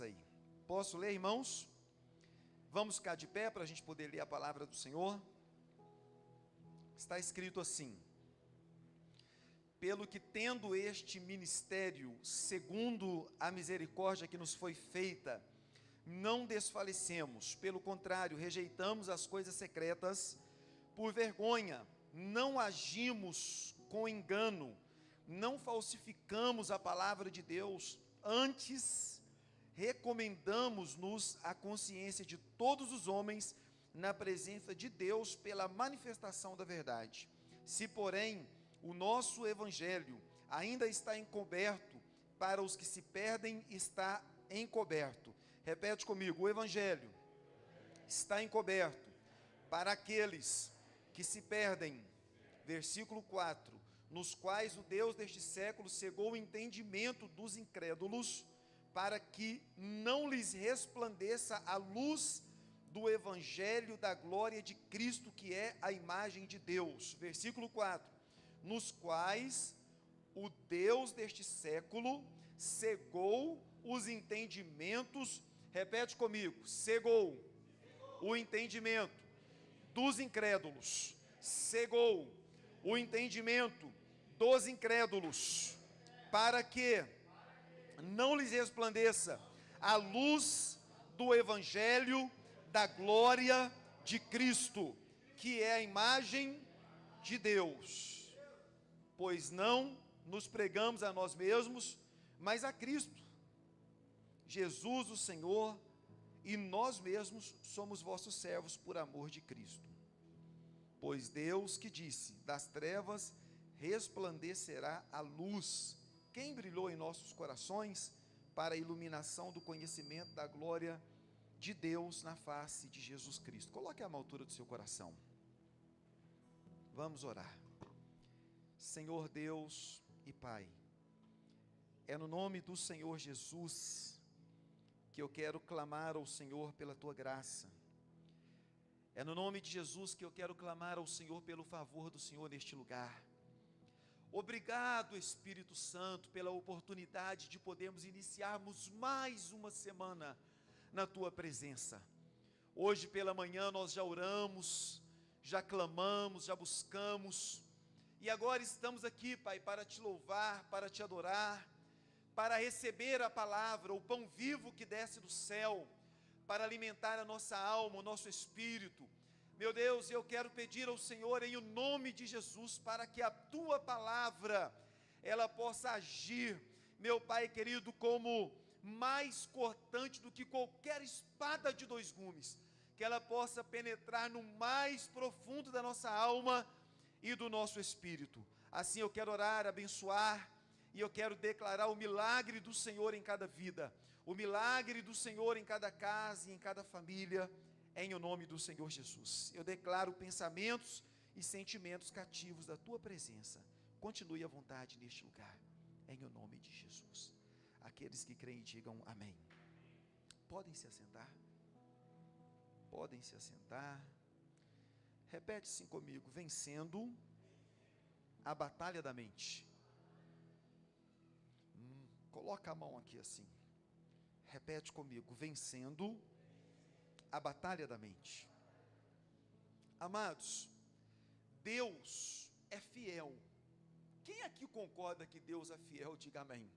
casa aí. Posso ler, irmãos? Vamos ficar de pé para a gente poder ler a palavra do Senhor. Está escrito assim: pelo que tendo este ministério, segundo a misericórdia que nos foi feita, não desfalecemos, pelo contrário, rejeitamos as coisas secretas por vergonha, não agimos com engano, não falsificamos a palavra de Deus, antes recomendamos-nos à consciência de todos os homens na presença de Deus pela manifestação da verdade. Se, porém, o nosso evangelho ainda está encoberto, para os que se perdem está encoberto. Repete comigo: o evangelho está encoberto para aqueles que se perdem. Versículo 4: nos quais o Deus deste século cegou o entendimento dos incrédulos, para que não lhes resplandeça a luz do evangelho da glória de Cristo, que é a imagem de Deus. Versículo 4: nos quais o Deus deste século cegou os entendimentos. Repete comigo: cegou o entendimento dos incrédulos, cegou o entendimento dos incrédulos, para que não lhes resplandeça a luz do evangelho da glória de Cristo, que é a imagem de Deus. Pois não nos pregamos a nós mesmos, mas a Cristo, Jesus o Senhor, e nós mesmos somos vossos servos por amor de Cristo. Pois Deus que disse: das trevas resplandecerá a luz, quem brilhou em nossos corações para a iluminação do conhecimento da glória de Deus na face de Jesus Cristo. Coloque a altura do seu coração. Vamos orar. Senhor Deus e Pai, é no nome do Senhor Jesus que eu quero clamar ao Senhor pela tua graça. É no nome de Jesus que eu quero clamar ao Senhor pelo favor do Senhor neste lugar. Obrigado, Espírito Santo, pela oportunidade de podermos iniciarmos mais uma semana na tua presença. Hoje pela manhã nós já oramos, já clamamos, já buscamos, e agora estamos aqui, Pai, para te louvar, para te adorar, para receber a palavra, o pão vivo que desce do céu, para alimentar a nossa alma, o nosso espírito. Meu Deus, eu quero pedir ao Senhor, em o nome de Jesus, para que a tua palavra, ela possa agir, meu Pai querido, como mais cortante do que qualquer espada de dois gumes, que ela possa penetrar no mais profundo da nossa alma e do nosso espírito. Assim eu quero orar, abençoar, e eu quero declarar o milagre do Senhor em cada vida, o milagre do Senhor em cada casa e em cada família, em o nome do Senhor Jesus. Eu declaro pensamentos e sentimentos cativos da tua presença. Continue à vontade neste lugar, em o nome de Jesus. Aqueles que creem digam amém. Podem se assentar. Podem se assentar. Repete assim comigo: vencendo a batalha da mente. Coloca a mão aqui assim. Repete comigo: vencendo a batalha da mente. Amados, Deus é fiel. Quem aqui concorda que Deus é fiel, diga amém.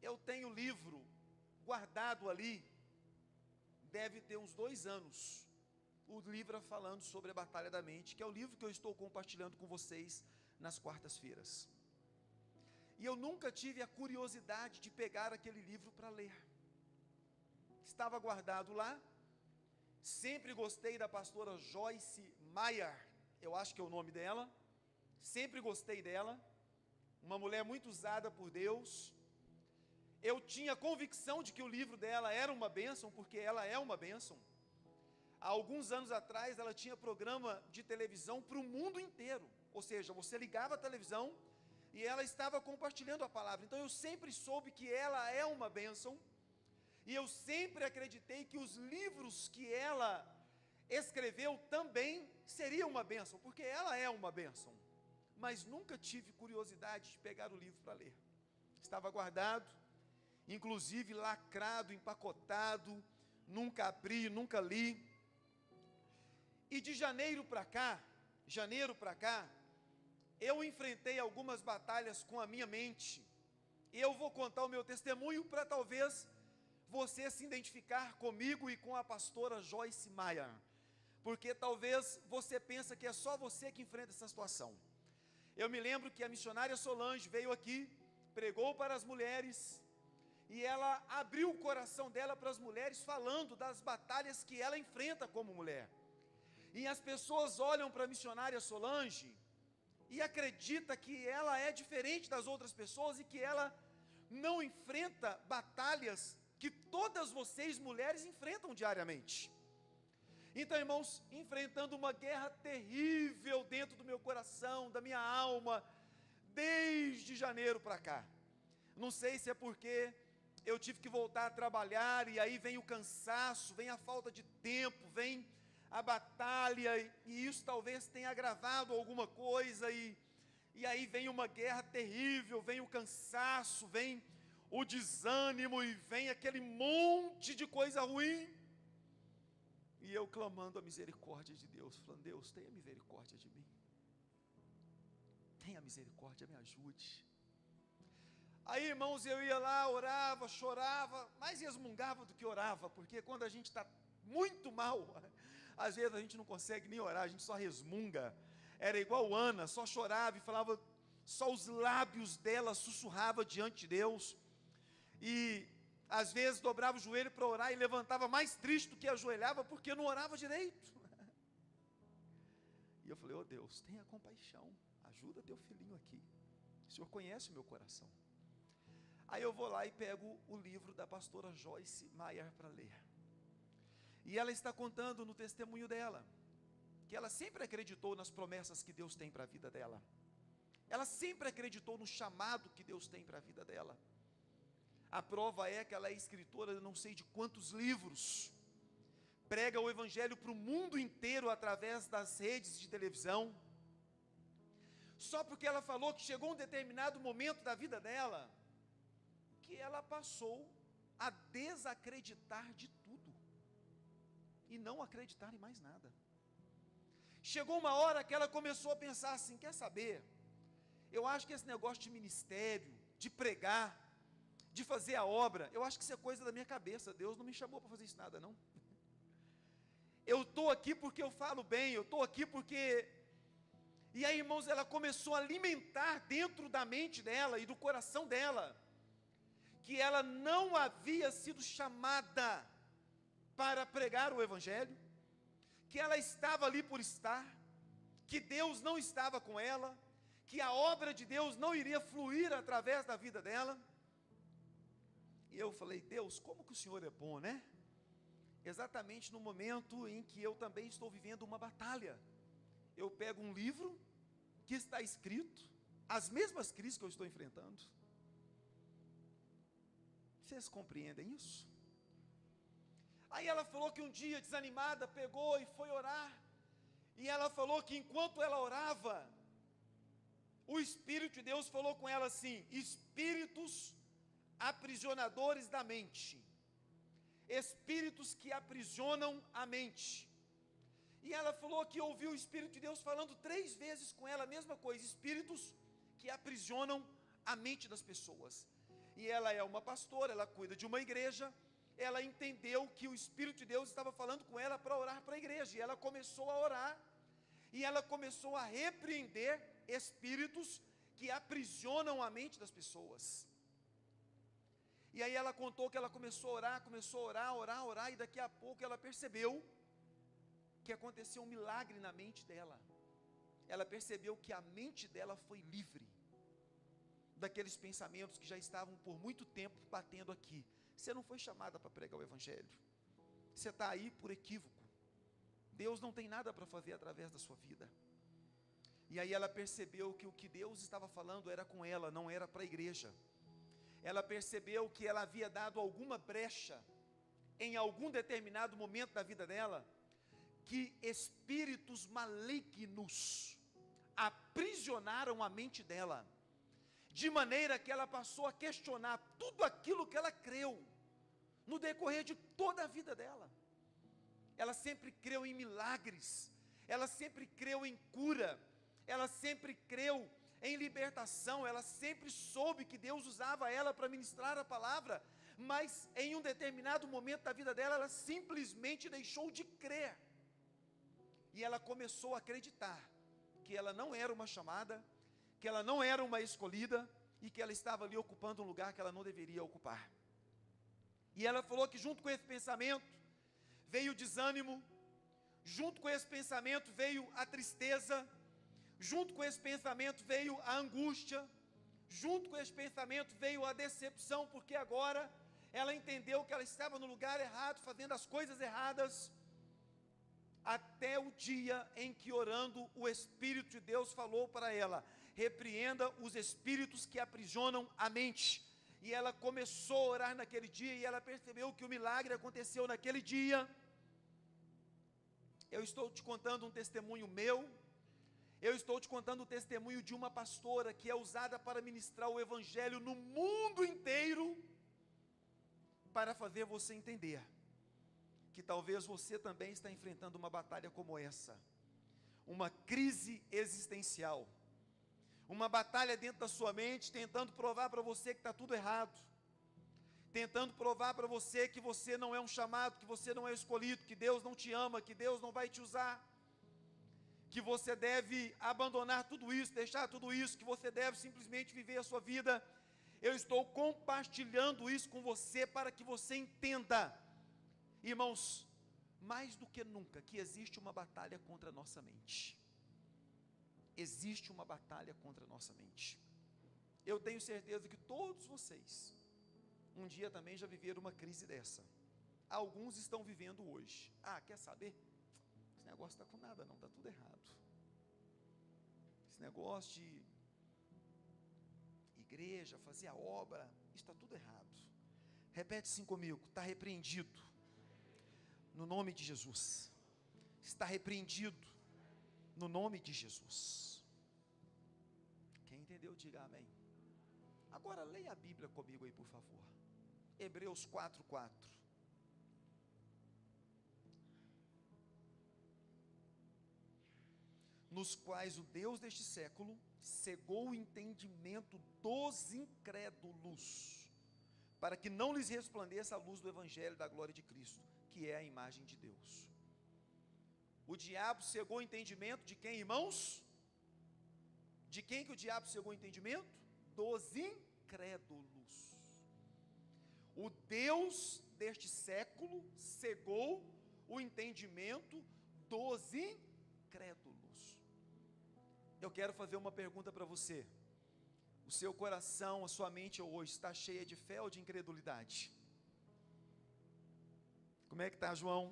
Eu tenho o livro guardado ali, deve ter uns 2 anos, o livro falando sobre a batalha da mente, que é o livro que eu estou compartilhando com vocês nas quartas-feiras. E eu nunca tive a curiosidade de pegar aquele livro para ler. Estava guardado lá. Sempre gostei da pastora Joyce Meyer, eu acho que é o nome dela. Sempre gostei dela, uma mulher muito usada por Deus. Eu tinha convicção de que o livro dela era uma bênção, porque ela é uma bênção. Há alguns anos atrás, ela tinha programa de televisão para o mundo inteiro. Ou seja, você ligava a televisão e ela estava compartilhando a palavra. Então eu sempre soube que ela é uma bênção. E eu sempre acreditei que os livros que ela escreveu também seriam uma bênção, porque ela é uma bênção. Mas nunca tive curiosidade de pegar o livro para ler. Estava guardado. inclusive lacrado, empacotado, nunca abri, nunca li. E de janeiro para cá, eu enfrentei algumas batalhas com a minha mente. E eu vou contar o meu testemunho para talvez você se identificar comigo e com a pastora Joyce Meyer. Porque talvez você pense que é só você que enfrenta essa situação. Eu me lembro que a missionária Solange veio aqui, pregou para as mulheres, e ela abriu o coração dela para as mulheres, falando das batalhas que ela enfrenta como mulher. E as pessoas olham para a missionária Solange e acreditam que ela é diferente das outras pessoas e que ela não enfrenta batalhas que todas vocês mulheres enfrentam diariamente. Então, irmãos, enfrentando uma guerra terrível dentro do meu coração, da minha alma, desde janeiro para cá. Não sei se é porque eu tive que voltar a trabalhar, e aí vem o cansaço, vem a falta de tempo, vem a batalha, e isso talvez tenha agravado alguma coisa, e aí vem uma guerra terrível, vem o cansaço, vem o desânimo, e vem aquele monte de coisa ruim. E eu clamando a misericórdia de Deus, falando: Deus, tenha misericórdia de mim. Tenha misericórdia, me ajude. Aí, irmãos, eu ia lá, orava, chorava, mais resmungava do que orava, porque quando a gente está muito mal, às vezes a gente não consegue nem orar, a gente só resmunga. Era igual Ana, só chorava e falava, só os lábios dela sussurrava diante de Deus. E às vezes dobrava o joelho para orar e levantava mais triste do que ajoelhava, porque não orava direito. E eu falei: oh Deus, tenha compaixão, ajuda teu filhinho aqui, o Senhor conhece o meu coração. Aí eu vou lá e pego o livro da pastora Joyce Meyer para ler. E ela está contando no testemunho dela, que ela sempre acreditou nas promessas que Deus tem para a vida dela. Ela sempre acreditou no chamado que Deus tem para a vida dela. A prova é que ela é escritora de não sei de quantos livros, prega o evangelho para o mundo inteiro através das redes de televisão. Só porque ela falou que chegou um determinado momento da vida dela, que ela passou a desacreditar de tudo, e não acreditar em mais nada. Chegou uma hora que ela começou a pensar assim: quer saber, eu acho que esse negócio de ministério, de pregar, de fazer a obra, eu acho que isso é coisa da minha cabeça, Deus não me chamou para fazer isso nada não. Eu estou aqui porque eu falo bem, eu estou aqui porque... E aí, irmãos, ela começou a alimentar dentro da mente dela e do coração dela, que ela não havia sido chamada para pregar o evangelho, que ela estava ali por estar, que Deus não estava com ela, que a obra de Deus não iria fluir através da vida dela. E eu falei: Deus, como que o Senhor é bom, né? Exatamente no momento em que eu também estou vivendo uma batalha, eu pego um livro que está escrito as mesmas crises que eu estou enfrentando. Vocês compreendem isso? Aí ela falou que um dia, desanimada, pegou e foi orar, e ela falou que enquanto ela orava, o Espírito de Deus falou com ela assim: espíritos aprisionadores da mente, espíritos que aprisionam a mente. E ela falou que ouviu o Espírito de Deus falando 3 vezes com ela a mesma coisa: espíritos que aprisionam a mente das pessoas. E ela é uma pastora, ela cuida de uma igreja, ela entendeu que o Espírito de Deus estava falando com ela para orar para a igreja, e ela começou a orar, e ela começou a repreender espíritos que aprisionam a mente das pessoas. E aí ela contou que ela começou a orar, e daqui a pouco ela percebeu que aconteceu um milagre na mente dela. Ela percebeu que a mente dela foi livre daqueles pensamentos que já estavam por muito tempo batendo aqui. Você não foi chamada para pregar o evangelho, você está aí por equívoco, Deus não tem nada para fazer através da sua vida. E aí ela percebeu que o que Deus estava falando era com ela, não era para a igreja. Ela percebeu que ela havia dado alguma brecha em algum determinado momento da vida dela, que espíritos malignos aprisionaram a mente dela, de maneira que ela passou a questionar tudo aquilo que ela creu, no decorrer de toda a vida dela. Ela sempre creu em milagres, ela sempre creu em cura, ela sempre creu em libertação, ela sempre soube que Deus usava ela para ministrar a palavra, mas em um determinado momento da vida dela, ela simplesmente deixou de crer, e ela começou a acreditar, que ela não era uma chamada, que ela não era uma escolhida, e que ela estava ali ocupando um lugar que ela não deveria ocupar. E ela falou que junto com esse pensamento, veio o desânimo, junto com esse pensamento veio a tristeza, junto com esse pensamento veio a angústia, junto com esse pensamento veio a decepção, porque agora ela entendeu que ela estava no lugar errado, fazendo as coisas erradas, até o dia em que, orando, o Espírito de Deus falou para ela: repreenda os espíritos que aprisionam a mente. E ela começou a orar naquele dia, e ela percebeu que o milagre aconteceu naquele dia. Eu estou te contando um testemunho meu, eu estou te contando o testemunho de uma pastora que é usada para ministrar o evangelho no mundo inteiro, para fazer você entender que talvez você também está enfrentando uma batalha como essa, uma crise existencial, uma batalha dentro da sua mente, tentando provar para você que está tudo errado, tentando provar para você que você não é um chamado, que você não é escolhido, que Deus não te ama, que Deus não vai te usar, que você deve abandonar tudo isso, deixar tudo isso, que você deve simplesmente viver a sua vida. Eu estou compartilhando isso com você para que você entenda, irmãos, mais do que nunca, que existe uma batalha contra a nossa mente. Existe uma batalha contra a nossa mente. Eu tenho certeza que todos vocês, um dia também já viveram uma crise dessa. Alguns estão vivendo hoje. Quer saber? Esse negócio está com nada não, está tudo errado. Esse negócio de igreja, fazer a obra, isso está tudo errado. Repete assim comigo: está repreendido, no nome de Jesus. Está repreendido, no nome de Jesus. Quem entendeu, diga amém. Agora leia a Bíblia comigo aí, por favor. Hebreus 4:4. Nos quais o Deus deste século cegou o entendimento dos incrédulos, para que não lhes resplandeça a luz do evangelho da glória de Cristo, que é a imagem de Deus. O diabo cegou o entendimento de quem, irmãos? De quem que o diabo cegou o entendimento? Dos incrédulos. O Deus deste século cegou o entendimento dos incrédulos. Eu quero fazer uma pergunta para você. O seu coração, a sua mente hoje está cheia de fé ou de incredulidade? Como é que está, João?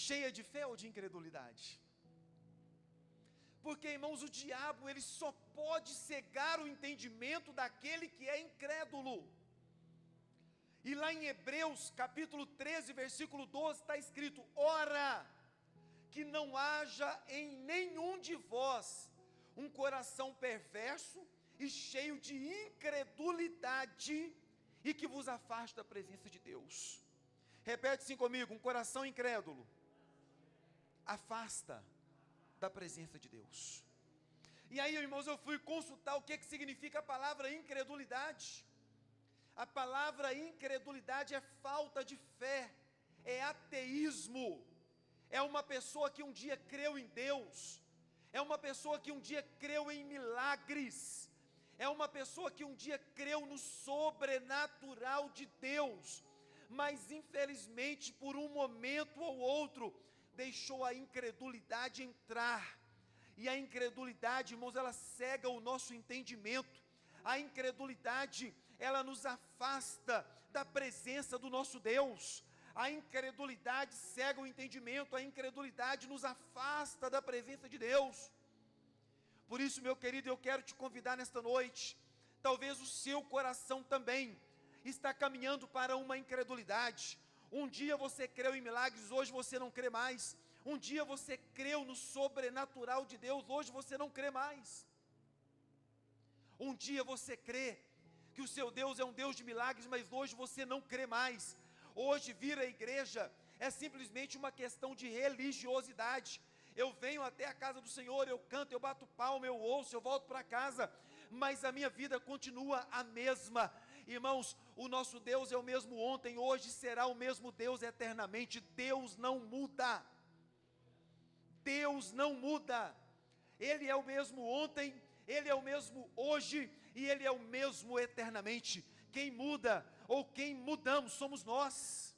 Cheia de fé ou de incredulidade? Porque, irmãos, o diabo, ele só pode cegar o entendimento daquele que é incrédulo. E lá em Hebreus, capítulo 13, versículo 12, está escrito: ora, que não haja em nenhum de vós um coração perverso e cheio de incredulidade, e que vos afaste da presença de Deus. Repete assim comigo: um coração incrédulo afasta da presença de Deus. E aí, irmãos, eu fui consultar o que significa a palavra incredulidade. A palavra incredulidade é falta de fé, é ateísmo, é uma pessoa que um dia creu em Deus, é uma pessoa que um dia creu em milagres, é uma pessoa que um dia creu no sobrenatural de Deus, mas infelizmente por um momento ou outro, deixou a incredulidade entrar. E a incredulidade, irmãos, ela cega o nosso entendimento. A incredulidade, ela nos afasta da presença do nosso Deus. A incredulidade cega o entendimento, a incredulidade nos afasta da presença de Deus. Por isso, meu querido, eu quero te convidar nesta noite. Talvez o seu coração também está caminhando para uma incredulidade. Um dia você creu em milagres, hoje você não crê mais. Um dia você creu no sobrenatural de Deus, hoje você não crê mais. Um dia você crê que o seu Deus é um Deus de milagres, mas hoje você não crê mais. Hoje vir à igreja é simplesmente uma questão de religiosidade. Eu venho até a casa do Senhor, eu canto, eu bato palma, eu ouço, eu volto para casa, mas a minha vida continua a mesma. Irmãos, o nosso Deus é o mesmo ontem, hoje será o mesmo Deus eternamente. Deus não muda. Deus não muda. Ele é o mesmo ontem, Ele é o mesmo hoje e Ele é o mesmo eternamente. Quem muda ou quem mudamos somos nós.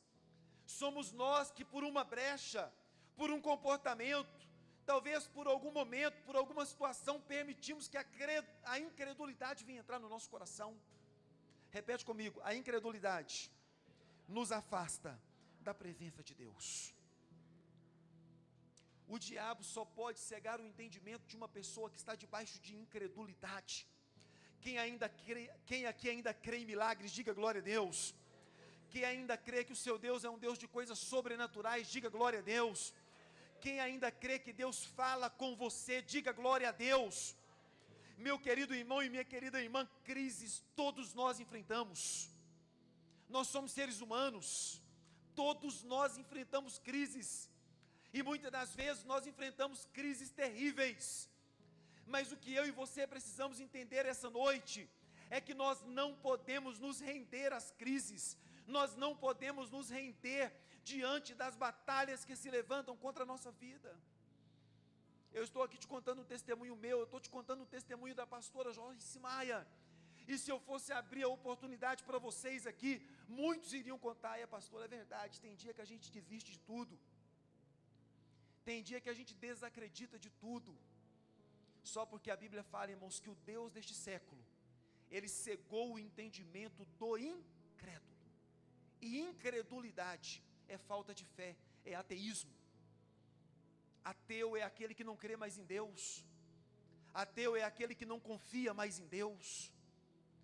Somos nós que por uma brecha, por um comportamento, talvez por algum momento, por alguma situação, permitimos que a incredulidade venha entrar no nosso coração. Repete comigo: a incredulidade nos afasta da presença de Deus. O diabo só pode cegar o entendimento de uma pessoa que está debaixo de incredulidade. Quem aqui ainda crê em milagres, diga glória a Deus. Quem ainda crê que o seu Deus é um Deus de coisas sobrenaturais, diga glória a Deus. Quem ainda crê que Deus fala com você, diga glória a Deus. Meu querido irmão e minha querida irmã, crises todos nós enfrentamos. Nós somos seres humanos, todos nós enfrentamos crises. E muitas das vezes nós enfrentamos crises terríveis. Mas o que eu e você precisamos entender essa noite é que nós não podemos nos render às crises. Nós não podemos nos render diante das batalhas que se levantam contra a nossa vida. Eu estou aqui te contando um testemunho meu, eu estou te contando um testemunho da pastora Joyce Maia. E se eu fosse abrir a oportunidade para vocês aqui, muitos iriam contar: pastor, é verdade, tem dia que a gente desiste de tudo. Tem dia que a gente desacredita de tudo. Só porque a Bíblia fala, irmãos, que o Deus deste século, Ele cegou o entendimento do incrédulo. E incredulidade é falta de fé, é ateísmo. Ateu é aquele que não crê mais em Deus. Ateu é aquele que não confia mais em Deus.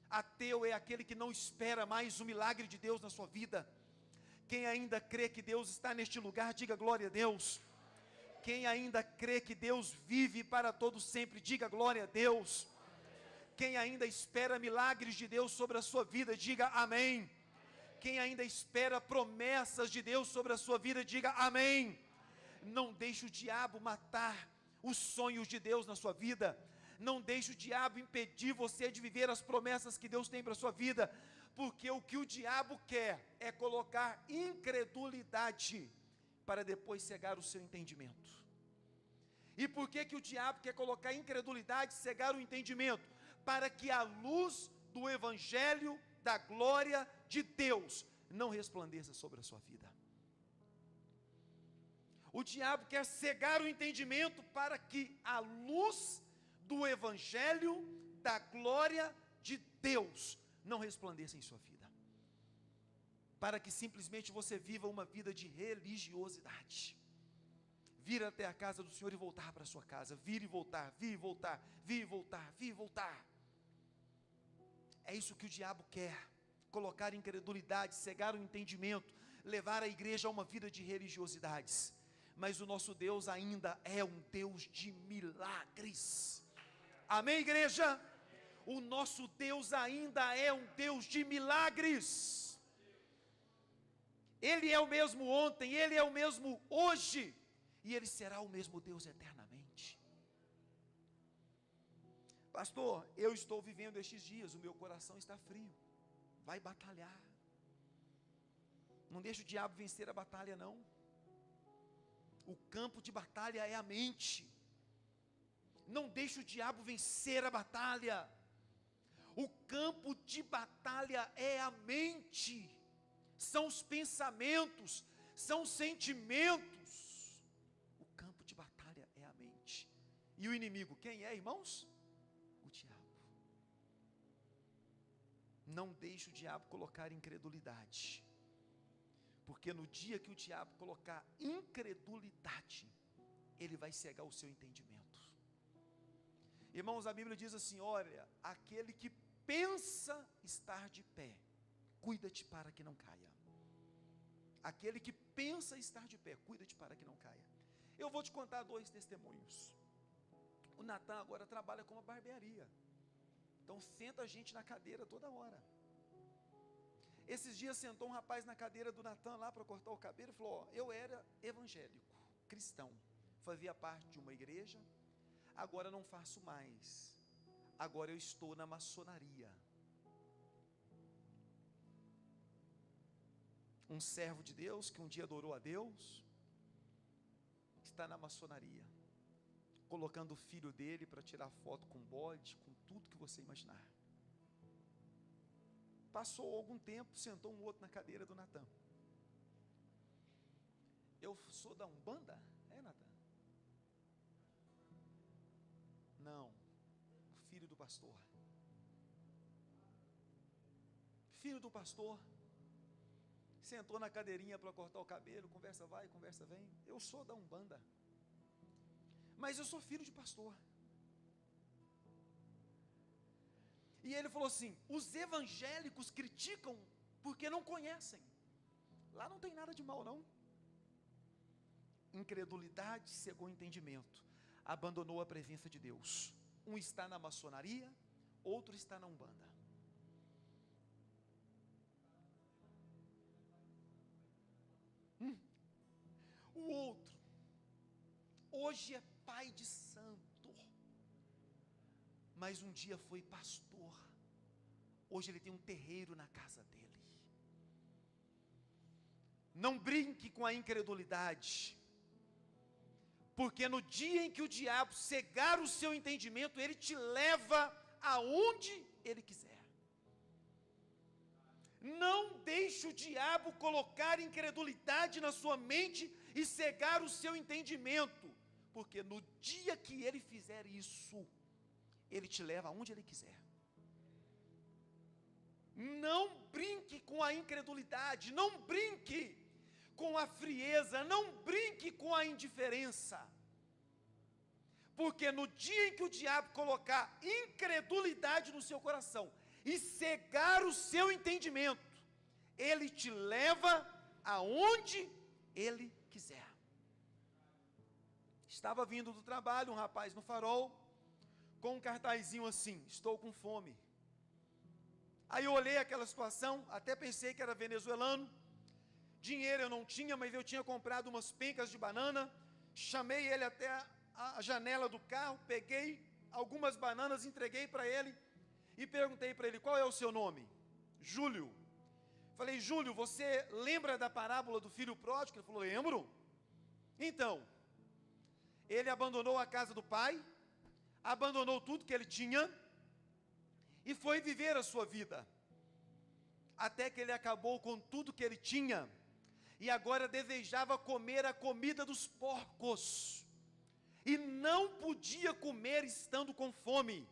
Ateu é aquele que não espera mais o milagre de Deus na sua vida. Quem ainda crê que Deus está neste lugar, diga glória a Deus. Quem ainda crê que Deus vive para todo sempre, diga glória a Deus. Quem ainda espera milagres de Deus sobre a sua vida, diga amém. Quem ainda espera promessas de Deus sobre a sua vida, diga amém. Não deixe o diabo matar os sonhos de Deus na sua vida. Não deixe o diabo impedir você de viver as promessas que Deus tem para a sua vida. Porque o que o diabo quer é colocar incredulidade para depois cegar o seu entendimento. E por que o diabo quer colocar incredulidade, cegar o entendimento? Para que a luz do evangelho da glória de Deus não resplandeça sobre a sua vida. O diabo quer cegar o entendimento para que a luz do evangelho da glória de Deus não resplandeça em sua vida. Para que simplesmente você viva uma vida de religiosidade. Vir até a casa do Senhor e voltar para a sua casa. Vir e voltar, vir e voltar, vir e voltar, vir e voltar. É isso que o diabo quer. Colocar incredulidade, cegar o entendimento, levar a igreja a uma vida de religiosidades. Mas o nosso Deus ainda é um Deus de milagres. Amém, igreja? O nosso Deus ainda é um Deus de milagres. Ele é o mesmo ontem, Ele é o mesmo hoje, e Ele será o mesmo Deus eternamente. Pastor, eu estou vivendo estes dias, o meu coração está frio. Vai batalhar. Não deixa o diabo vencer a batalha, não. O campo de batalha é a mente. Não deixe o diabo vencer a batalha. O campo de batalha é a mente. São os pensamentos, são os sentimentos. O campo de batalha é a mente. E o inimigo, quem é, irmãos? O diabo. Não deixe o diabo colocar incredulidade. Porque no dia que o diabo colocar incredulidade, ele vai cegar o seu entendimento. Irmãos, a Bíblia diz assim: olha, aquele que pensa estar de pé, cuida-te para que não caia. Aquele que pensa estar de pé, cuida-te para que não caia. Eu vou te contar 2 testemunhos. O Natan agora trabalha com uma barbearia. Então senta a gente na cadeira toda hora. Esses dias sentou um rapaz na cadeira do Natan lá para cortar o cabelo e falou: ó, eu era evangélico, cristão, fazia parte de uma igreja, agora não faço mais, agora eu estou na maçonaria. Um servo de Deus que um dia adorou a Deus, está na maçonaria, colocando o filho dele para tirar foto com bode, com tudo que você imaginar. Passou algum tempo, sentou um outro na cadeira do Natan. Eu sou da Umbanda? É, Natan? Não, filho do pastor. Filho do pastor, sentou na cadeirinha para cortar o cabelo, conversa vai, conversa vem. Eu sou da Umbanda, mas eu sou filho de pastor. E ele falou assim: os evangélicos criticam porque não conhecem. Lá não tem nada de mal não. Incredulidade cegou o entendimento, abandonou a presença de Deus. Um está na maçonaria, outro está na Umbanda. O outro hoje é pai de santo, mas um dia foi pastor. Hoje ele tem um terreiro na casa dele. Não brinque com a incredulidade, porque no dia em que o diabo cegar o seu entendimento, ele te leva aonde ele quiser. Não deixe o diabo colocar incredulidade na sua mente e cegar o seu entendimento, porque no dia que ele fizer isso, ele te leva aonde ele quiser. Não brinque com a incredulidade, não brinque com a frieza, não brinque com a indiferença, porque no dia em que o diabo colocar incredulidade no seu coração e cegar o seu entendimento, ele te leva aonde ele quiser. Estava vindo do trabalho um rapaz no farol, com um cartazinho assim: estou com fome. Aí eu olhei aquela situação, até pensei que era venezuelano. Dinheiro eu não tinha, mas eu tinha comprado umas pencas de banana. Chamei ele até a janela do carro, peguei algumas bananas, entreguei para ele e perguntei para ele: qual é o seu nome? Júlio. Falei: Júlio, você lembra da parábola do filho pródigo? Ele falou: lembro. Então, ele abandonou a casa do pai, abandonou tudo que ele tinha e foi viver a sua vida, até que ele acabou com tudo que ele tinha e agora desejava comer a comida dos porcos e não podia comer estando com fome.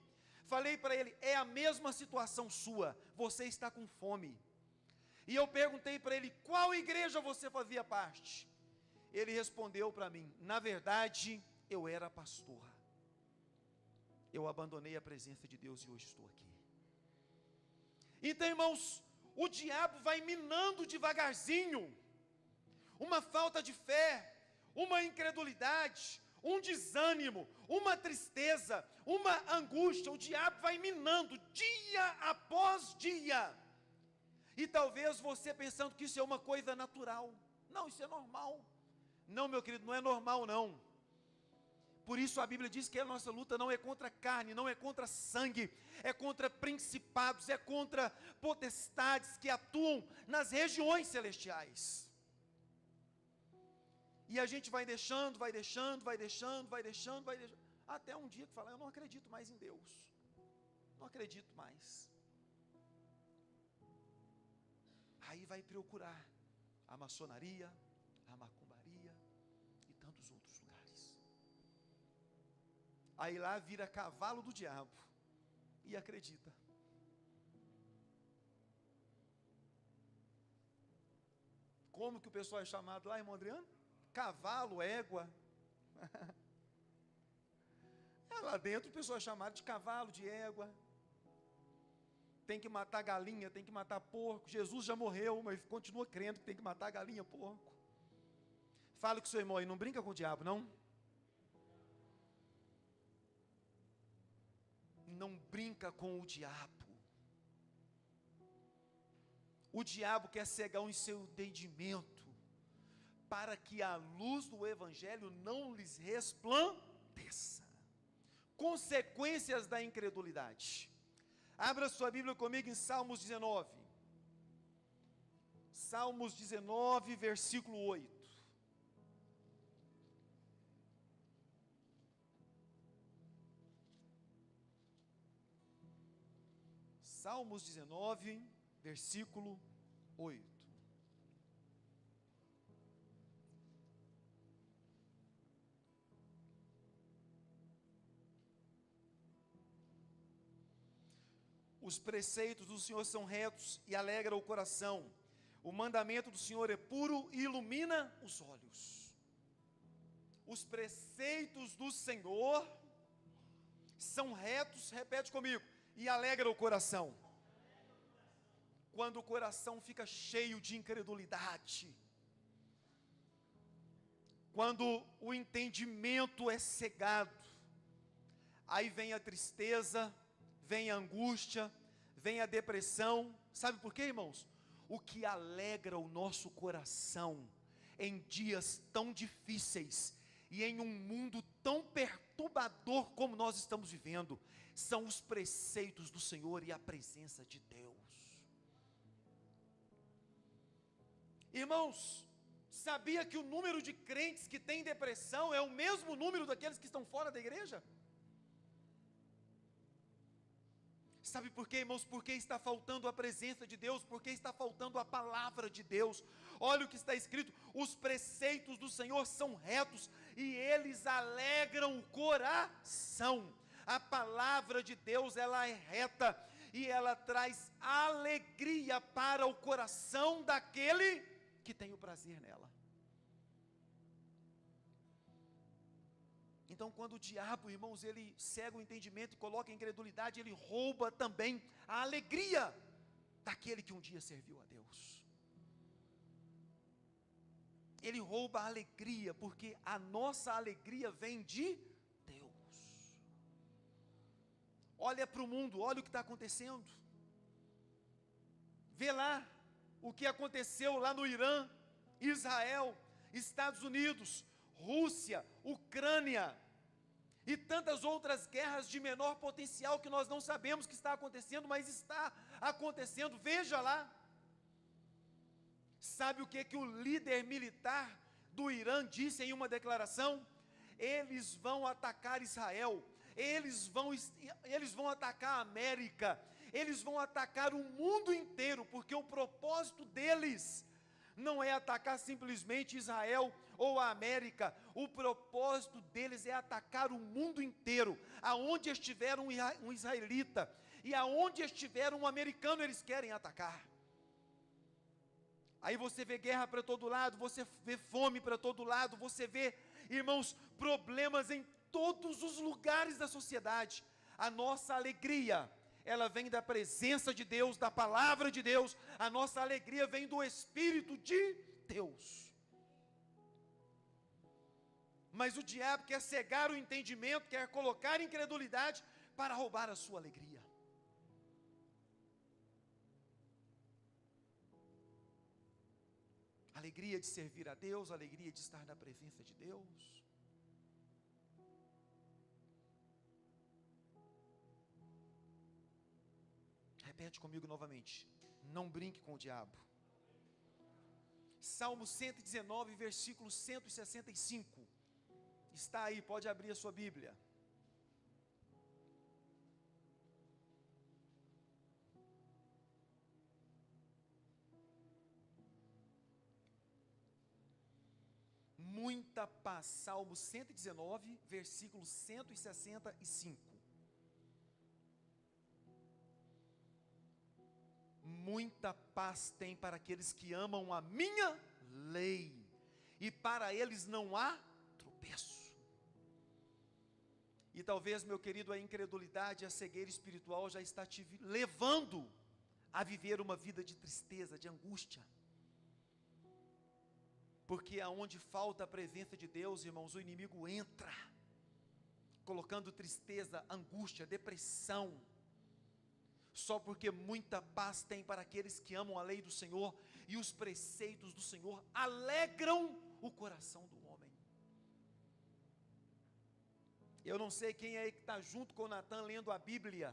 Falei para ele: é a mesma situação sua, você está com fome. E eu perguntei para ele: qual igreja você fazia parte? Ele respondeu para mim: na verdade, eu era pastor. Eu abandonei a presença de Deus e hoje estou aqui. Então, irmãos, o diabo vai minando devagarzinho uma falta de fé, uma incredulidade, um desânimo, uma tristeza, uma angústia. O diabo vai minando dia após dia. E talvez você pensando que isso é uma coisa natural. Não, isso é normal. Não, meu querido, não é normal não. Por isso a Bíblia diz que a nossa luta não é contra carne, não é contra sangue, é contra principados, é contra potestades que atuam nas regiões celestiais. E a gente vai deixando, até um dia que fala: eu não acredito mais em Deus, não acredito mais. Aí vai procurar a maçonaria, a macumbaria e tantos outros lugares. Aí lá vira cavalo do diabo e acredita. Como que o pessoal é chamado lá, irmão Adriano? Cavalo, égua. Lá dentro o pessoal é chamado de cavalo, de égua. Tem que matar galinha, tem que matar porco. Jesus já morreu, mas continua crendo que tem que matar galinha, porco. Fala com seu irmão aí, não brinca com o diabo, não. não brinca com o diabo. O diabo quer cegar o seu entendimento, para que a luz do evangelho não lhes resplandeça. Consequências da incredulidade. Abra sua Bíblia comigo em Salmos 19. Salmos 19, versículo 8. Salmos 19, versículo 8. Os preceitos do Senhor são retos e alegram o coração. O mandamento do Senhor é puro e ilumina os olhos. Os preceitos do Senhor são retos, repete comigo, e alegra o coração. Quando o coração fica cheio de incredulidade, quando o entendimento é cegado, aí vem a tristeza, vem a angústia, vem a depressão. Sabe por quê, irmãos? O que alegra o nosso coração em dias tão difíceis e em um mundo tão perturbador como nós estamos vivendo, são os preceitos do Senhor e a presença de Deus. Irmãos, sabia que o número de crentes que têm depressão é o mesmo número daqueles que estão fora da igreja? Sabe por quê, irmãos? Porque está faltando a presença de Deus, porque está faltando a palavra de Deus. Olha o que está escrito: os preceitos do Senhor são retos e eles alegram o coração. A palavra de Deus, ela é reta e ela traz alegria para o coração daquele que tem o prazer nela. Então, quando o diabo, irmãos, ele cega o entendimento e coloca a incredulidade, ele rouba também a alegria daquele que um dia serviu a Deus. Ele rouba a alegria, porque a nossa alegria vem de Deus. Olha para o mundo, olha o que está acontecendo. Vê lá o que aconteceu lá no Irã, Israel, Estados Unidos, Rússia, Ucrânia e tantas outras guerras de menor potencial que nós não sabemos que está acontecendo, mas está acontecendo. Veja lá. Sabe o que o líder militar do Irã disse em uma declaração? Eles vão atacar Israel, eles vão atacar a América, eles vão atacar o mundo inteiro, porque o propósito deles não é atacar simplesmente Israel ou a América. O propósito deles é atacar o mundo inteiro. Aonde estiver um israelita e aonde estiver um americano, eles querem atacar. Aí você vê guerra para todo lado, você vê fome para todo lado, você vê, irmãos, problemas em todos os lugares da sociedade. A nossa alegria, ela vem da presença de Deus, da palavra de Deus. A nossa alegria vem do Espírito de Deus. Mas o diabo quer cegar o entendimento, quer colocar incredulidade para roubar a sua alegria. Alegria de servir a Deus, alegria de estar na presença de Deus. Repete comigo novamente: não brinque com o diabo. Salmo 119, versículo 165. Está aí, pode abrir a sua Bíblia. Muita paz. Salmo 119, versículo 165. Muita paz tem para aqueles que amam a minha lei, e para eles não há tropeço. E talvez, meu querido, a incredulidade, a cegueira espiritual já está te levando a viver uma vida de tristeza, de angústia. Porque aonde falta a presença de Deus, irmãos, o inimigo entra colocando tristeza, angústia, depressão, só porque muita paz tem para aqueles que amam a lei do Senhor, e os preceitos do Senhor alegram o coração do homem. Eu não sei quem é que está junto com o Natan lendo a Bíblia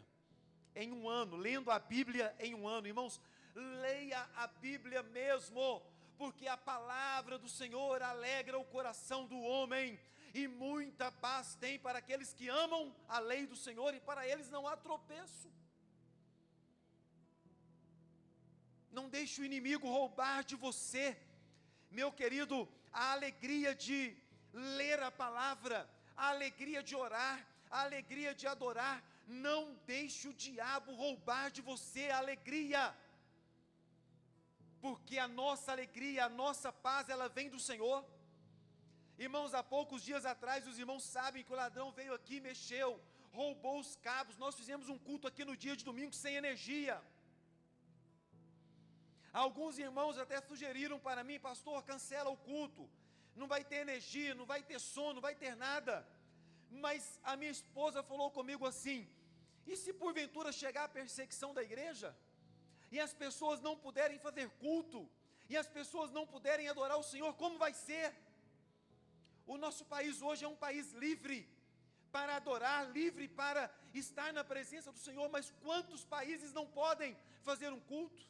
em um ano, lendo a Bíblia em um ano. Irmãos, leia a Bíblia mesmo, porque a palavra do Senhor alegra o coração do homem, e muita paz tem para aqueles que amam a lei do Senhor, e para eles não há tropeço. Não deixe o inimigo roubar de você, meu querido, a alegria de ler a palavra, a alegria de orar, a alegria de adorar. Não deixe o diabo roubar de você a alegria, porque a nossa alegria, a nossa paz, ela vem do Senhor. Irmãos, há poucos dias atrás, os irmãos sabem que o ladrão veio aqui, mexeu, roubou os cabos. Nós fizemos um culto aqui no dia de domingo sem energia. Alguns irmãos até sugeriram para mim: pastor, cancela o culto, não vai ter energia, não vai ter som, não vai ter nada. Mas a minha esposa falou comigo assim: e se porventura chegar a perseguição da igreja, e as pessoas não puderem fazer culto, e as pessoas não puderem adorar o Senhor, como vai ser? O nosso país hoje é um país livre para adorar, livre para estar na presença do Senhor, mas quantos países não podem fazer um culto?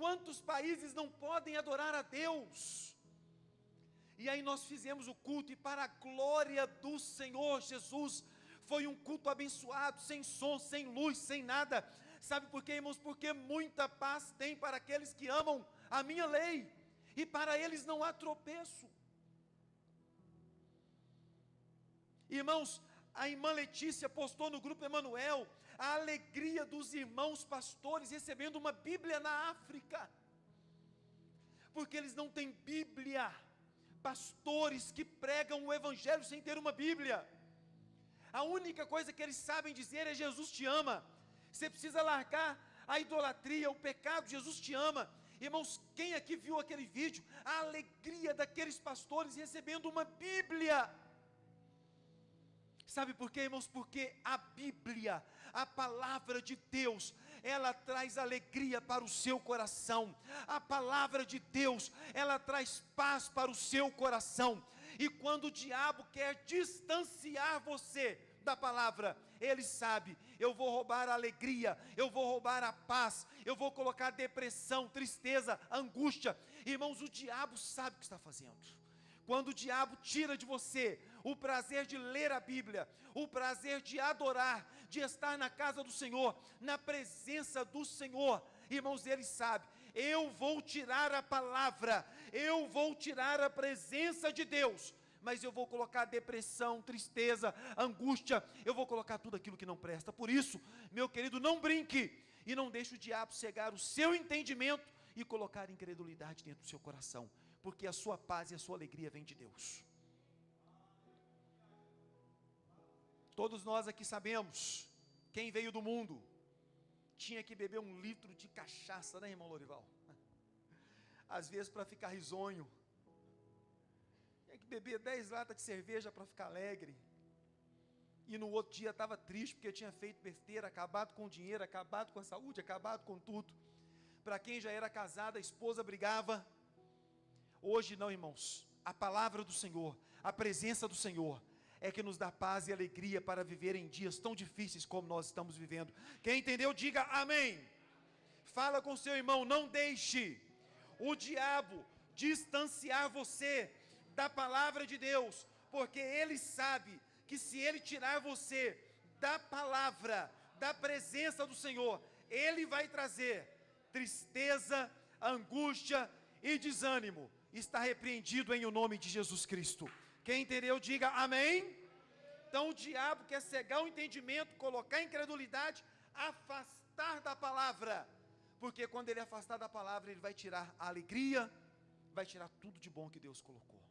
Quantos países não podem adorar a Deus? E aí nós fizemos o culto, e para a glória do Senhor Jesus, foi um culto abençoado, sem som, sem luz, sem nada. Sabe por quê, irmãos? Porque muita paz tem para aqueles que amam a minha lei, e para eles não há tropeço. Irmãos, a irmã Letícia postou no grupo Emanuel a alegria dos irmãos pastores recebendo uma Bíblia na África, porque eles não têm Bíblia. Pastores que pregam o Evangelho sem ter uma Bíblia. A única coisa que eles sabem dizer é: Jesus te ama. Você precisa largar a idolatria, o pecado, Jesus te ama. Irmãos, quem aqui viu aquele vídeo? A alegria daqueles pastores recebendo uma Bíblia. Sabe por quê, irmãos? Porque a Bíblia, a palavra de Deus, ela traz alegria para o seu coração. A palavra de Deus, ela traz paz para o seu coração. E quando o diabo quer distanciar você da palavra, ele sabe: eu vou roubar a alegria, eu vou roubar a paz, eu vou colocar depressão, tristeza, angústia. Irmãos, o diabo sabe o que está fazendo. Quando o diabo tira de você o prazer de ler a Bíblia, o prazer de adorar, de estar na casa do Senhor, na presença do Senhor, irmãos, ele sabe: eu vou tirar a palavra, eu vou tirar a presença de Deus, mas eu vou colocar depressão, tristeza, angústia, eu vou colocar tudo aquilo que não presta. Por isso, meu querido, não brinque, e não deixe o diabo cegar o seu entendimento e colocar incredulidade dentro do seu coração, porque a sua paz e a sua alegria vem de Deus. Todos nós aqui sabemos, quem veio do mundo tinha que beber 1 litro de cachaça, né, irmão Lorival? Às vezes para ficar risonho, tinha que beber 10 latas de cerveja para ficar alegre, e no outro dia estava triste porque tinha feito besteira, acabado com o dinheiro, acabado com a saúde, acabado com tudo. Para quem já era casado, a esposa brigava. Hoje não, irmãos, a palavra do Senhor, a presença do Senhor é que nos dá paz e alegria para viver em dias tão difíceis como nós estamos vivendo. Quem entendeu, diga amém. Fala com seu irmão: não deixe o diabo distanciar você da palavra de Deus, porque ele sabe que se ele tirar você da palavra, da presença do Senhor, ele vai trazer tristeza, angústia e desânimo. Está repreendido em o nome de Jesus Cristo. Quem entendeu, diga amém. Então o diabo quer cegar o entendimento, colocar incredulidade, afastar da palavra, porque quando ele afastar da palavra, ele vai tirar a alegria, vai tirar tudo de bom que Deus colocou.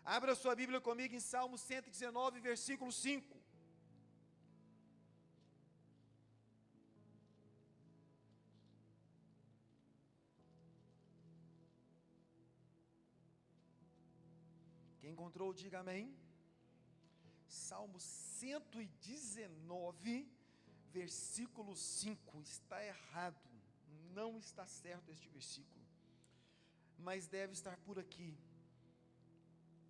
Abra sua Bíblia comigo em Salmo 119, versículo 5. Quem encontrou, diga amém. Salmo 119, versículo 5, está errado, não está certo este versículo, mas deve estar por aqui.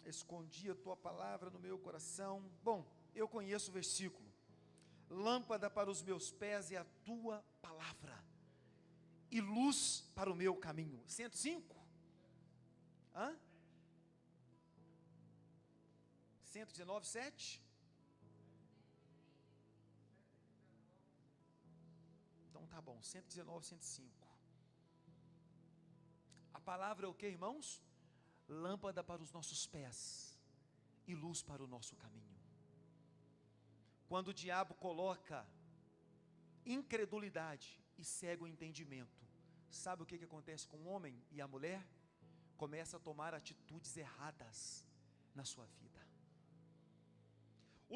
Escondi a tua palavra no meu coração. Bom, eu conheço o versículo. Lâmpada para os meus pés é a tua palavra, e luz para o meu caminho. 105? Hã? 119, 7? Então tá bom, 119, 105. A palavra é o que, irmãos? Lâmpada para os nossos pés e luz para o nosso caminho. Quando o diabo coloca incredulidade e cega o entendimento, sabe o que acontece com o homem e a mulher? Começa a tomar atitudes erradas na sua vida.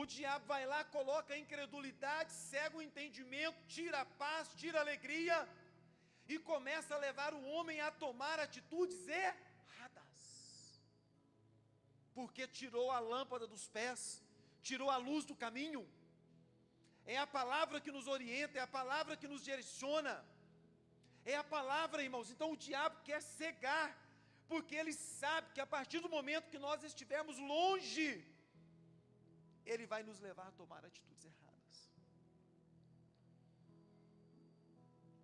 O diabo vai lá, coloca a incredulidade, cega o entendimento, tira a paz, tira a alegria, e começa a levar o homem a tomar atitudes erradas, porque tirou a lâmpada dos pés, tirou a luz do caminho. É a palavra que nos orienta, é a palavra que nos direciona, é a palavra, irmãos. Então o diabo quer cegar, porque ele sabe que a partir do momento que nós estivermos longe, ele vai nos levar a tomar atitudes erradas.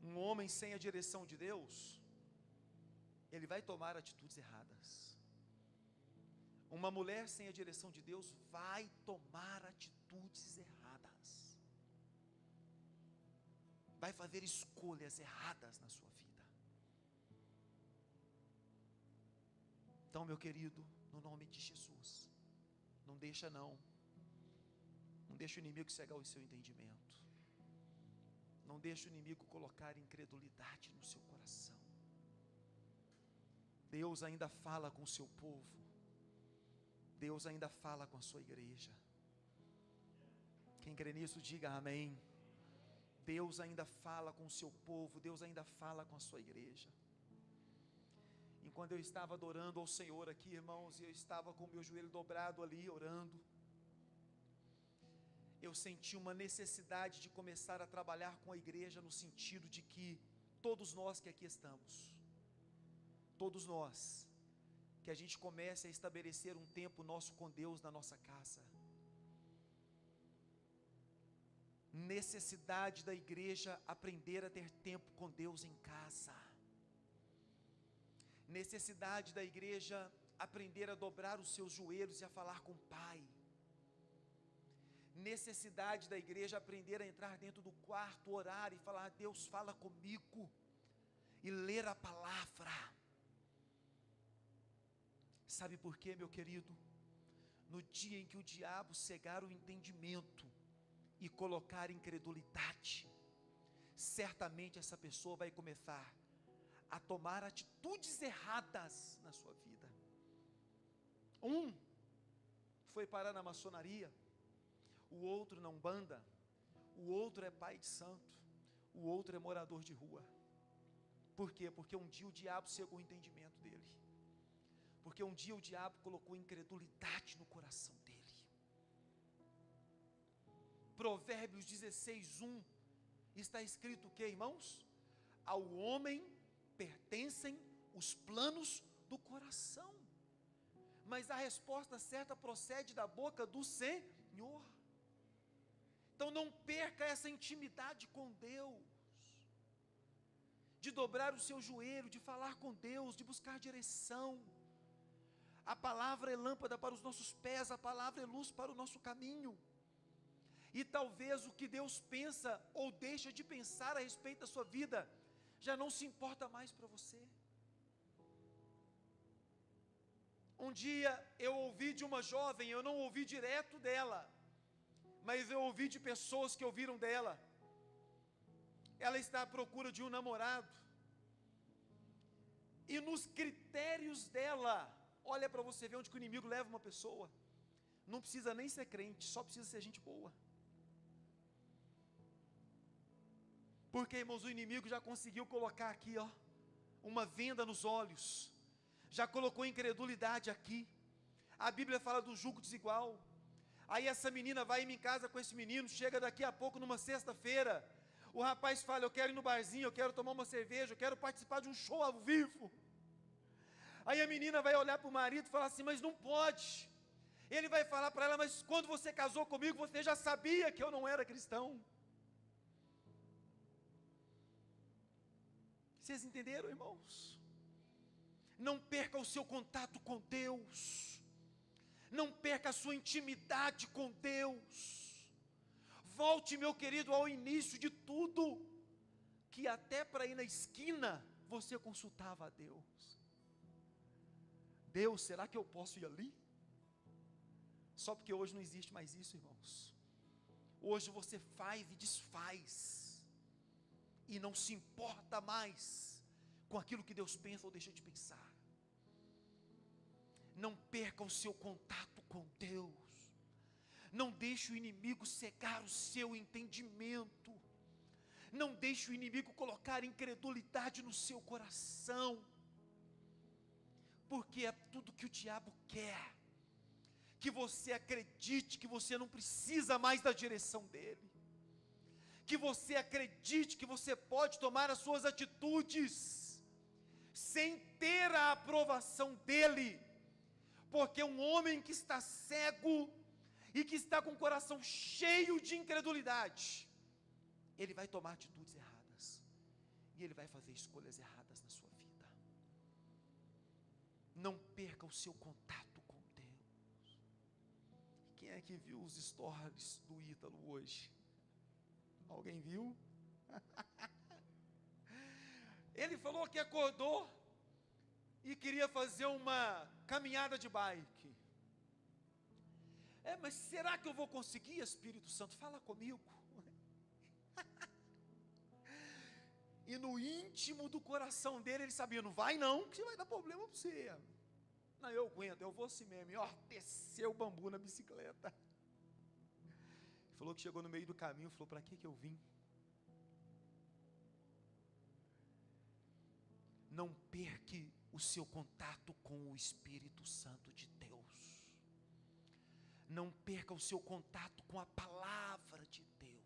Um homem sem a direção de Deus, ele vai tomar atitudes erradas. Uma mulher sem a direção de Deus vai tomar atitudes erradas. Vai fazer escolhas erradas na sua vida. Então, meu querido, no nome de Jesus, não deixa não deixa o inimigo cegar o seu entendimento, não deixa o inimigo colocar incredulidade no seu coração. Deus ainda fala com o seu povo, Deus ainda fala com a sua igreja. Quem crê nisso, diga amém. Deus ainda fala com o seu povo, Deus ainda fala com a sua igreja. Enquanto eu estava adorando ao Senhor aqui, irmãos, e eu estava com o meu joelho dobrado ali, orando, eu senti uma necessidade de começar a trabalhar com a igreja, no sentido de que todos nós que aqui estamos, todos nós, que a gente comece a estabelecer um tempo nosso com Deus na nossa casa. Necessidade da igreja aprender a ter tempo com Deus em casa. Necessidade da igreja aprender a dobrar os seus joelhos e a falar com o Pai. Necessidade da igreja aprender a entrar dentro do quarto, orar e falar: Deus, fala comigo, e ler a palavra. Sabe por quê, meu querido? No dia em que o diabo cegar o entendimento e colocar incredulidade, certamente essa pessoa vai começar a tomar atitudes erradas na sua vida. Um foi parar na maçonaria, o outro na Umbanda, o outro é pai de santo, o outro é morador de rua. Por quê? Porque um dia o diabo cegou o entendimento dele, porque um dia o diabo colocou incredulidade no coração dele. Provérbios 16:1 está escrito o que, irmãos? Ao homem pertencem os planos do coração, mas a resposta certa procede da boca do Senhor. Então não perca essa intimidade com Deus, de dobrar o seu joelho, de falar com Deus, de buscar direção. A palavra é lâmpada para os nossos pés, a palavra é luz para o nosso caminho. E talvez o que Deus pensa ou deixa de pensar a respeito da sua vida já não se importa mais para você. Um dia eu ouvi de uma jovem, eu não ouvi direto dela, mas eu ouvi de pessoas que ouviram dela. Ela está à procura de um namorado, e nos critérios dela, olha para você ver onde que o inimigo leva uma pessoa. Não precisa nem ser crente, só precisa ser gente boa. Porque, irmãos, o inimigo já conseguiu colocar aqui, uma venda nos olhos, já colocou incredulidade aqui. A Bíblia fala do jugo desigual. Aí essa menina vai em casa com esse menino, chega daqui a pouco numa sexta-feira, o rapaz fala, eu quero ir no barzinho, eu quero tomar uma cerveja, eu quero participar de um show ao vivo. Aí a menina vai olhar para o marido e falar assim, mas não pode. Ele vai falar para ela, mas quando você casou comigo, você já sabia que eu não era cristão. Vocês entenderam, irmãos? Não perca o seu contato com Deus. Não perca a sua intimidade com Deus. Volte, meu querido, ao início de tudo, que até para ir na esquina, você consultava a Deus. Deus, será que eu posso ir ali? Só porque hoje não existe mais isso, irmãos. Hoje você faz e desfaz, e não se importa mais com aquilo que Deus pensa ou deixa de pensar. Não perca o seu contato com Deus. Não deixe o inimigo cegar o seu entendimento. Não deixe o inimigo colocar incredulidade no seu coração. Porque é tudo que o diabo quer. Que você acredite que você não precisa mais da direção dele. Que você acredite que você pode tomar as suas atitudes sem ter a aprovação dele. Porque um homem que está cego e que está com o coração cheio de incredulidade, ele vai tomar atitudes erradas, e ele vai fazer escolhas erradas na sua vida. Não perca o seu contato com Deus. Quem é que viu os stories do Ítalo hoje? Alguém viu? Ele falou que acordou e queria fazer uma caminhada de bike. Mas será que eu vou conseguir, Espírito Santo? Fala comigo. E no íntimo do coração dele, ele sabia, não vai não, que vai dar problema para você. Não, eu aguento, eu vou assim mesmo. E ó, desceu o bambu na bicicleta. Ele falou que chegou no meio do caminho, falou, para que eu vim? Não perca o seu contato com o Espírito Santo de Deus. Não perca o seu contato com a palavra de Deus.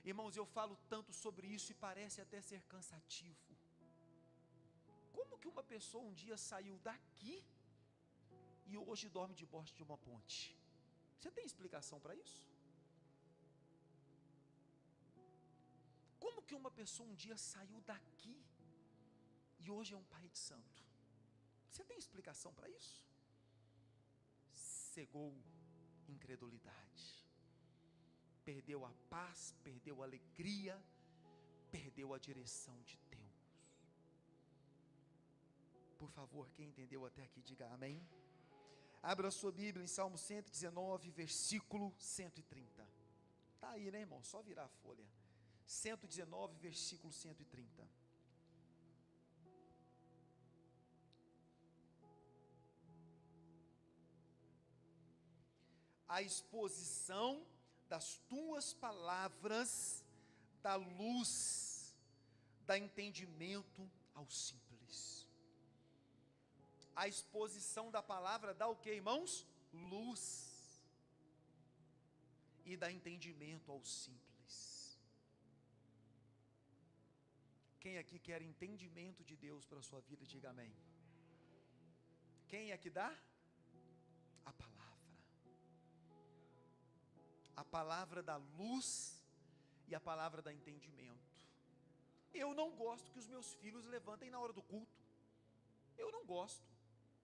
Irmãos, eu falo tanto sobre isso e parece até ser cansativo. Como que uma pessoa um dia saiu daqui e hoje dorme debaixo de uma ponte? Você tem explicação para isso? Como que uma pessoa um dia saiu daqui e hoje é um pai de santo? Você tem explicação para isso? Cegou incredulidade, perdeu a paz, perdeu a alegria, perdeu a direção de Deus. Por favor, quem entendeu até aqui, diga amém. Abra a sua Bíblia em Salmo 119, versículo 130. Está aí, né, irmão? Só virar a folha. 119, versículo 130. A exposição das tuas palavras dá luz, dá entendimento ao simples. A exposição da palavra dá o que, irmãos? Luz. E dá entendimento ao simples. Quem aqui quer entendimento de Deus para a sua vida, diga amém. Quem é que dá? A palavra. A palavra da luz e a palavra da entendimento. Eu não gosto que os meus filhos levantem na hora do culto. Eu não gosto.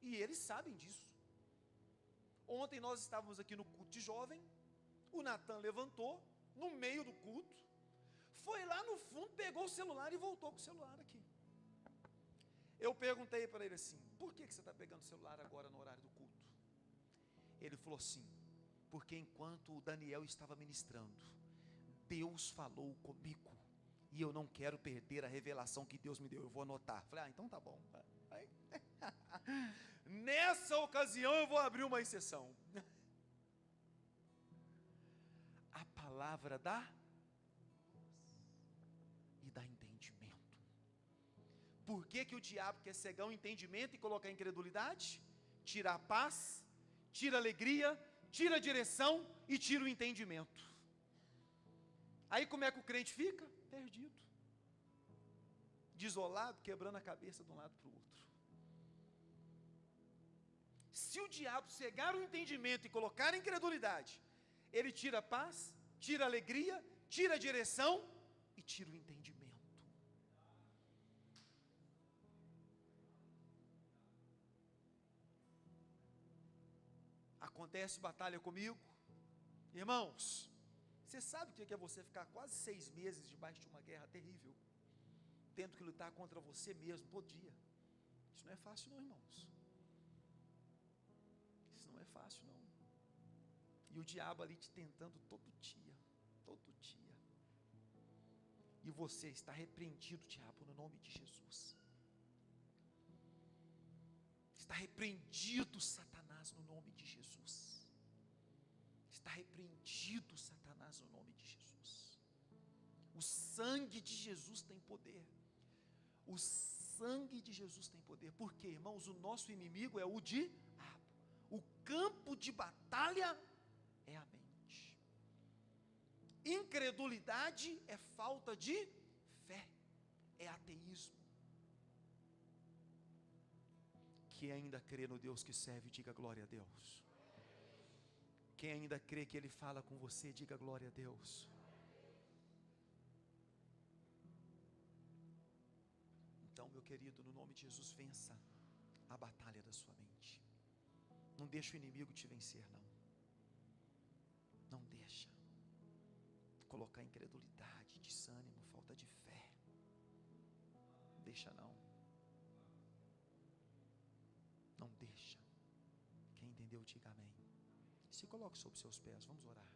E eles sabem disso. Ontem nós estávamos aqui no culto de jovem. O Natan levantou no meio do culto. Foi lá no fundo, pegou o celular e voltou com o celular aqui. Eu perguntei para ele assim, por que você está pegando o celular agora no horário do culto? Ele falou assim, porque enquanto o Daniel estava ministrando, Deus falou comigo, e eu não quero perder a revelação que Deus me deu, eu vou anotar. Falei, então tá bom. Nessa ocasião eu vou abrir uma exceção. A palavra dá e dá entendimento. Por que o diabo quer cegar o entendimento e colocar incredulidade? Tirar a paz, tira a alegria, tira a direção e tira o entendimento. Aí como é que o crente fica? Perdido, desolado, quebrando a cabeça de um lado para o outro. Se o diabo cegar o entendimento e colocar a incredulidade, ele tira a paz, tira a alegria, tira a direção e tira o entendimento. Acontece batalha comigo, irmãos. Você sabe o que é você ficar quase 6 meses debaixo de uma guerra terrível, tendo que lutar contra você mesmo todo dia? Isso não é fácil não, irmãos. Isso não é fácil não. E o diabo ali te tentando todo dia, todo dia. E você está repreendido, diabo, no nome de Jesus. Está repreendido, Satanás, no nome de Jesus. Está repreendido, Satanás, no nome de Jesus. O sangue de Jesus tem poder. O sangue de Jesus tem poder. Por quê, irmãos? O nosso inimigo é o diabo. O campo de batalha é a mente. Incredulidade é falta de fé, é ateísmo. Quem ainda crê no Deus que serve, diga glória a Deus. Quem ainda crê que Ele fala com você, diga glória a Deus. Então, meu querido, no nome de Jesus, vença a batalha da sua mente. Não deixa o inimigo te vencer, não. Não deixa. Colocar incredulidade, desânimo, falta de fé. Não deixa não. Não deixa. Quem entendeu, diga amém. Se coloque sobre seus pés, vamos orar.